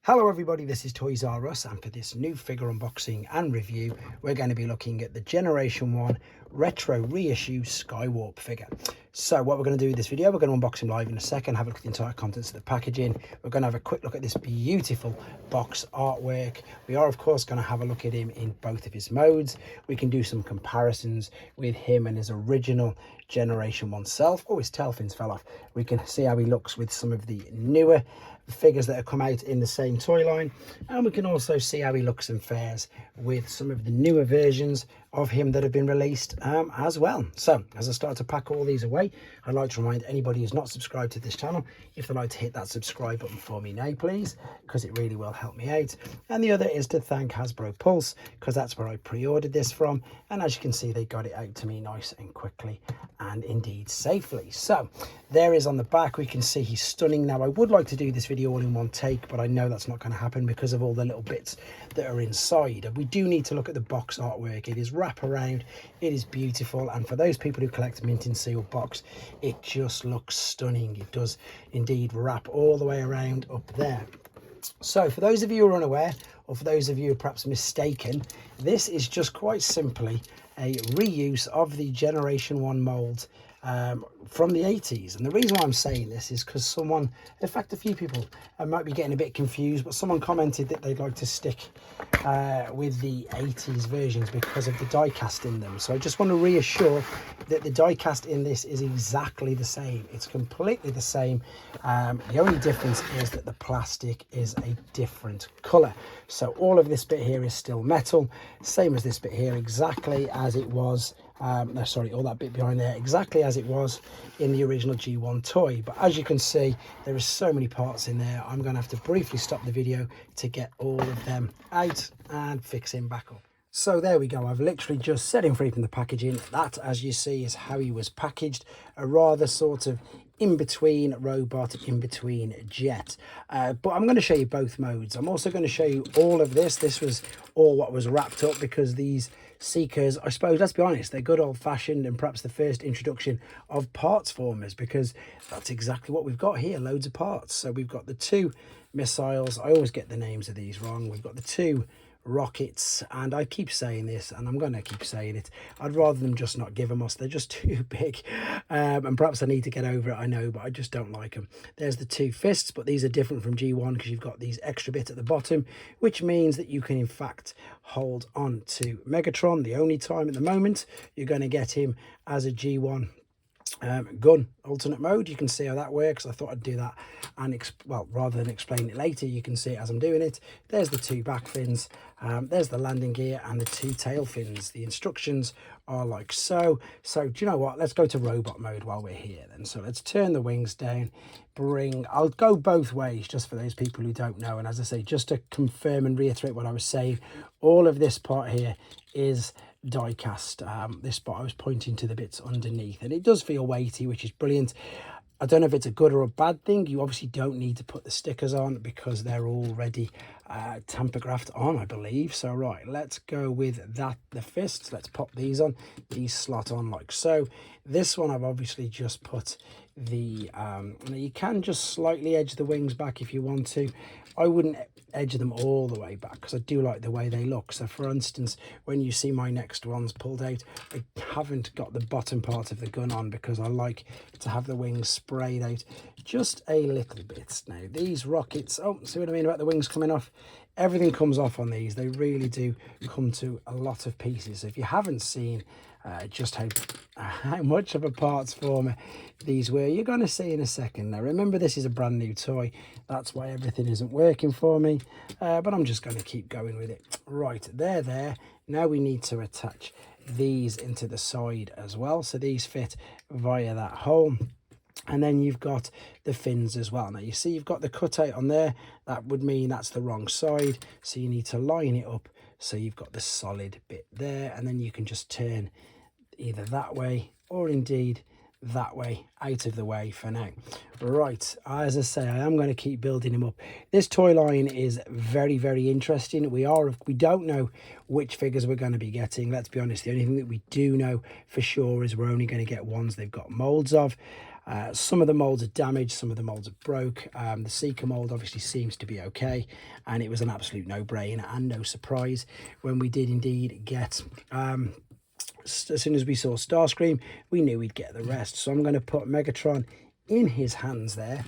Hello everybody, this is Toys R Us, and for this new figure unboxing and review we're going to be looking at the Generation 1 retro reissue Skywarp figure. So what we're going to do with this video, we're going to unbox him live in a second, have a look at the entire contents of the packaging. We're going to have a quick look at this beautiful box artwork. We are of course going to have a look at him in both of his modes. We can do some comparisons with him and his original Generation 1 self. Oh, his tail fins fell off. We can see how he looks with some of the newer figures that have come out in the same toy line, and we can also see how he looks and fares with some of the newer versions of him that have been released as well. So as I start to pack all these away, I'd like to remind anybody who's not subscribed to this channel, if they'd like to hit that subscribe button for me now please, because it really will help me out. And the other is to thank Hasbro Pulse, because that's where I pre-ordered this from, and as you can see they got it out to me nice and quickly and indeed safely. So there is on the back, we can see he's stunning. Now I would like to do this video all in one take, but I know that's not going to happen because of all the little bits that are inside. And we do need to look at the box artwork. It is wrap around, it is beautiful, and for those people who collect mint and sealed box, it just looks stunning. It does indeed wrap all the way around up there. So for those of you who are unaware, or for those of you who are perhaps mistaken, this is just quite simply a reuse of the Generation 1 mould from the 80s. And the reason why I'm saying this is because someone, in fact a few people might be getting a bit confused, but someone commented that they'd like to stick with the 80s versions because of the die cast in them. So I just want to reassure that the die cast in this is exactly the same. It's completely the same. The only difference is that the plastic is a different colour. So all of this bit here is still metal, same as this bit here, exactly as it was. No, sorry, all that bit behind there, exactly as it was in the original G1 toy. But as you can see, there are so many parts in there. I'm going to have to briefly stop the video to get all of them out and fix him back up. So there we go, I've literally just set him free from the packaging. That, as you see, is how he was packaged. A rather sort of in-between robot, in-between jet. But I'm going to show you both modes. I'm also going to show you all of this. This was all what was wrapped up, because these Seekers, I suppose, let's be honest, they're good old-fashioned and perhaps the first introduction of parts formers, because that's exactly what we've got here, loads of parts. So we've got the two missiles. I always get the names of these wrong. We've got the two rockets, and I keep saying this and I'm going to keep saying it, I'd rather them just not give them us. They're just too big, and perhaps I need to get over it, I know, but I just don't like them. There's the two fists, but these are different from G1 because you've got these extra bit at the bottom, which means that you can in fact hold on to Megatron. The only time at the moment you're going to get him as a G1 gun alternate mode. You can see how that works. I thought I'd do that, and well, rather than explain it later, you can see it as I'm doing it. There's the two back fins, there's the landing gear and the two tail fins. The instructions are like so. So do you know what, let's go to robot mode while we're here then. So let's turn the wings down, I'll go both ways just for those people who don't know, and as I say, just to confirm and reiterate what I was saying, all of this part here is die cast. This spot I was pointing to the bits underneath, and it does feel weighty, which is brilliant. I don't know if it's a good or a bad thing. You obviously don't need to put the stickers on because they're already tamper graphed on, I believe. So right, let's go with that. The fists, let's pop these on. These slot on like so. This one I've obviously just put the you can just slightly edge the wings back if you want to. I wouldn't edge them all the way back because I do like the way they look. So for instance, when you see my next ones pulled out, I haven't got the bottom part of the gun on because I like to have the wings sprayed out just a little bit. Now these rockets, oh, see what I mean about the wings coming off? Everything comes off on these. They really do come to a lot of pieces. So if you haven't seen just how much of a parts former these were, you're going to see in a second. Now remember, this is a brand new toy, that's why everything isn't working for me, but I'm just going to keep going with it. Right, they're there. Now we need to attach these into the side as well, so these fit via that hole. And then you've got the fins as well. Now you see you've got the cutout on there. That would mean that's the wrong side, so you need to line it up so you've got the solid bit there, and then you can just turn either that way or indeed that way, out of the way for now. Right, as I say, I am going to keep building him up. This toy line is very, very interesting. We don't know which figures we're going to be getting. Let's be honest, the only thing that we do know for sure is we're only going to get ones they've got molds of. Some of the molds are damaged, some of the molds are broke. The Seeker mold obviously seems to be okay, and it was an absolute no-brainer and no surprise when we did indeed get as soon as we saw Starscream, we knew we'd get the rest. So I'm going to put Megatron in his hands there.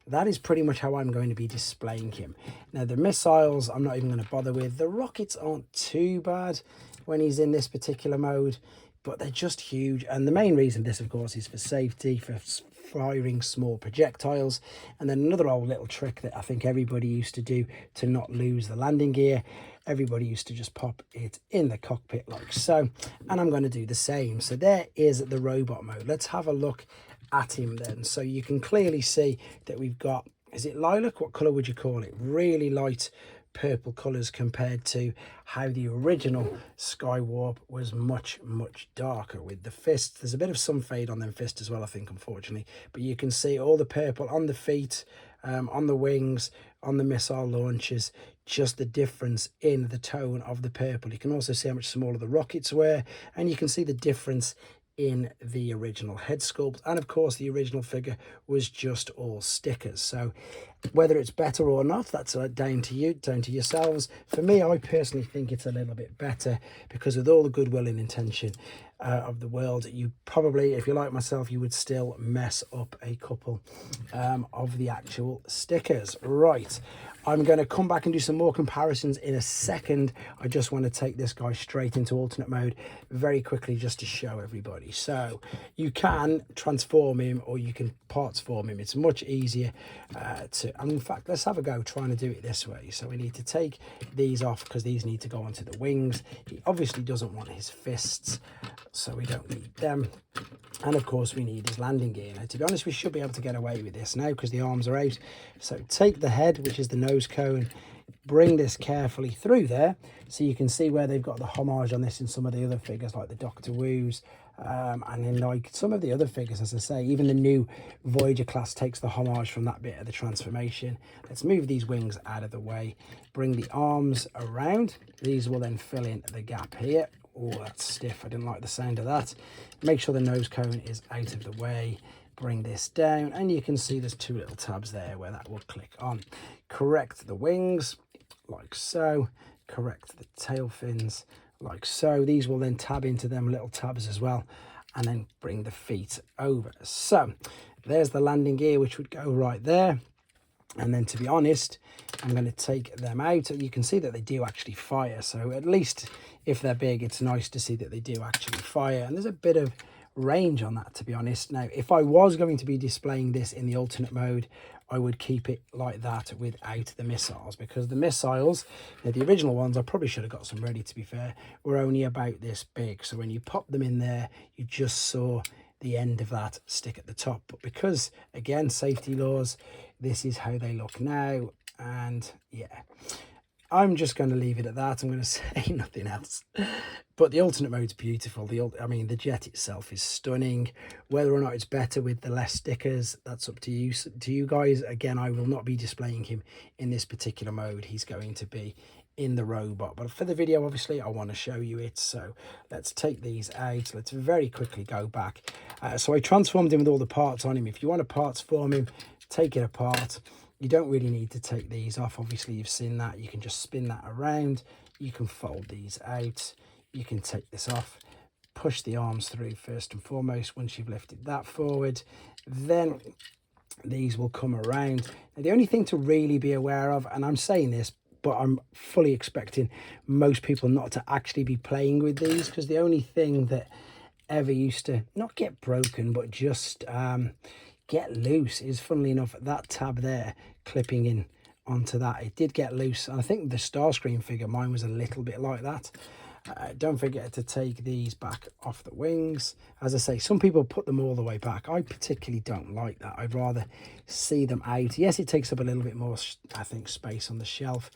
That is pretty much how I'm going to be displaying him. Now, the missiles, I'm not even going to bother with. The rockets aren't too bad when he's in this particular mode, but they're just huge. And the main reason this, of course, is for safety, for firing small projectiles. And then another old little trick that I think everybody used to do to not lose the landing gear. Everybody used to just pop it in the cockpit like so. And I'm going to do the same. So there is the robot mode. Let's have a look at him then. So you can clearly see that we've got, is it lilac? What colour would you call it? Really light purple colours compared to how the original Skywarp was much darker with the fists. There's a bit of some fade on them fists as well, I think, unfortunately, but you can see all the purple on the feet, on the wings, on the missile launchers, just the difference in the tone of the purple. You can also see how much smaller the rockets were, and you can see the difference in the original head sculpt. And of course the original figure was just all stickers, so whether it's better or not, that's down to you, down to yourselves. For me, I personally think it's a little bit better, because with all the goodwill and intention of the world, you probably, if you're like myself, you would still mess up a couple of the actual stickers. Right, I'm going to come back and do some more comparisons in a second. I just want to take this guy straight into alternate mode very quickly just to show everybody. So you can transform him or you can parts form him. It's much easier and in fact, let's have a go trying to do it this way. So we need to take these off because these need to go onto the wings. He obviously doesn't want his fists, so we don't need them. And of course we need his landing gear. Now, to be honest, we should be able to get away with this now because the arms are out. So take the head, which is the nose cone, bring this carefully through there so you can see where they've got the homage on this in some of the other figures like the Doctor Woos, and then like some of the other figures, as I say, even the new Voyager class takes the homage from that bit of the transformation. Let's move these wings out of the way, bring the arms around. These will then fill in the gap here. Oh, that's stiff. I didn't like the sound of that. Make sure the nose cone is out of the way. Bring this down, and you can see there's two little tabs there where that will click on. Correct the wings, like so. Correct the tail fins, like so. These will then tab into them little tabs as well, and then bring the feet over. So there's the landing gear, which would go right there. And then, to be honest, I'm going to take them out. You can see that they do actually fire. So at least if they're big, it's nice to see that they do actually fire. And there's a bit of range on that, to be honest. Now, if I was going to be displaying this in the alternate mode, I would keep it like that without the missiles, because the missiles, the original ones, I probably should have got some ready, to be fair, were only about this big. So when you pop them in there, you just saw the end of that stick at the top. But because, again, safety laws, this is how they look now. And yeah, I'm just going to leave it at that. I'm going to say nothing else. But the alternate mode's beautiful. I mean, the jet itself is stunning. Whether or not it's better with the less stickers, that's up to you guys. Again, I will not be displaying him in this particular mode. He's going to be in the robot, but for the video, obviously, I want to show you it. So let's take these out. Let's very quickly go back. So I transformed him with all the parts on him. If you want to parts form him, take it apart. You don't really need to take these off. Obviously, you've seen that. You can just spin that around. You can fold these out. You can take this off, push the arms through first and foremost. Once you've lifted that forward, then these will come around. Now, the only thing to really be aware of, and I'm saying this, but I'm fully expecting most people not to actually be playing with these, because the only thing that ever used to not get broken, but just get loose is, funnily enough, that tab there clipping in onto that. It did get loose, and I think the Starscream figure, mine was a little bit like that. Don't forget to take these back off the wings. As I say, some people put them all the way back. I particularly don't like that. I'd rather see them out. Yes, it takes up a little bit more, I think, space on the shelf.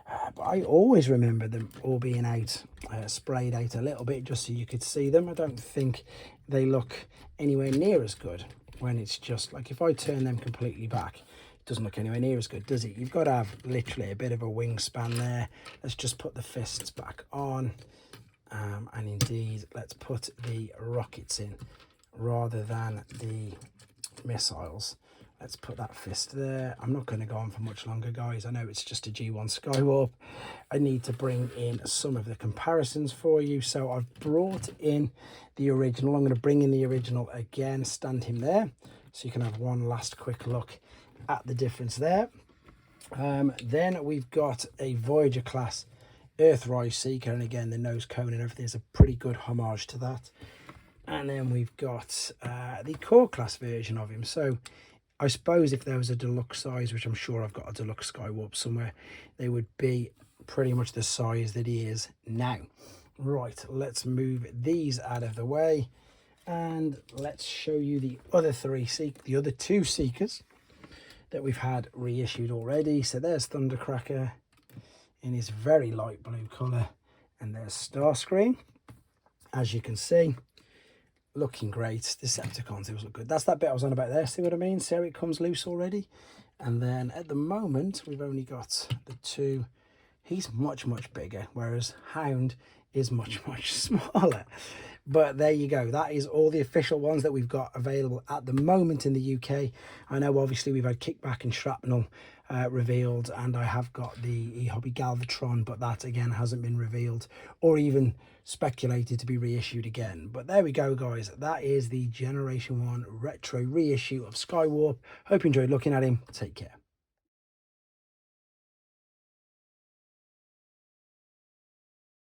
But I always remember them all being out, sprayed out a little bit just so you could see them. I don't think they look anywhere near as good when it's just like, if I turn them completely back, it doesn't look anywhere near as good, does it? You've got to have literally a bit of a wingspan there. Let's just put the fists back on. And indeed, let's put the rockets in rather than the missiles. Let's put that fist there. I'm not going to go on for much longer, guys. I know it's just a G1 Skywarp. I need to bring in some of the comparisons for you. So I've brought in the original. I'm going to bring in the original again, stand him there, so you can have one last quick look at the difference there. Then we've got a Voyager class Earthrise Seeker, and again, the nose cone and everything is a pretty good homage to that. And then we've got the core class version of him. So I suppose if there was a deluxe size, which I'm sure I've got a deluxe Skywarp somewhere, they would be pretty much the size that he is now. Right, let's move these out of the way and let's show you the other two Seekers that we've had reissued already. So there's Thundercracker in his very light blue colour, and there's Starscream, as you can see, looking great. Decepticons, those look good. That's that bit I was on about there, see what I mean? See how it comes loose already? And then at the moment we've only got the two. He's much bigger, whereas Hound is much smaller. But there you go, that is all the official ones that we've got available at the moment in the UK. I know obviously we've had Kickback and Shrapnel revealed, and I have got the eHobby Galvatron, but that again hasn't been revealed or even speculated to be reissued again. But there we go, guys, that is the Generation 1 retro reissue of Skywarp. Hope you enjoyed looking at him. Take care.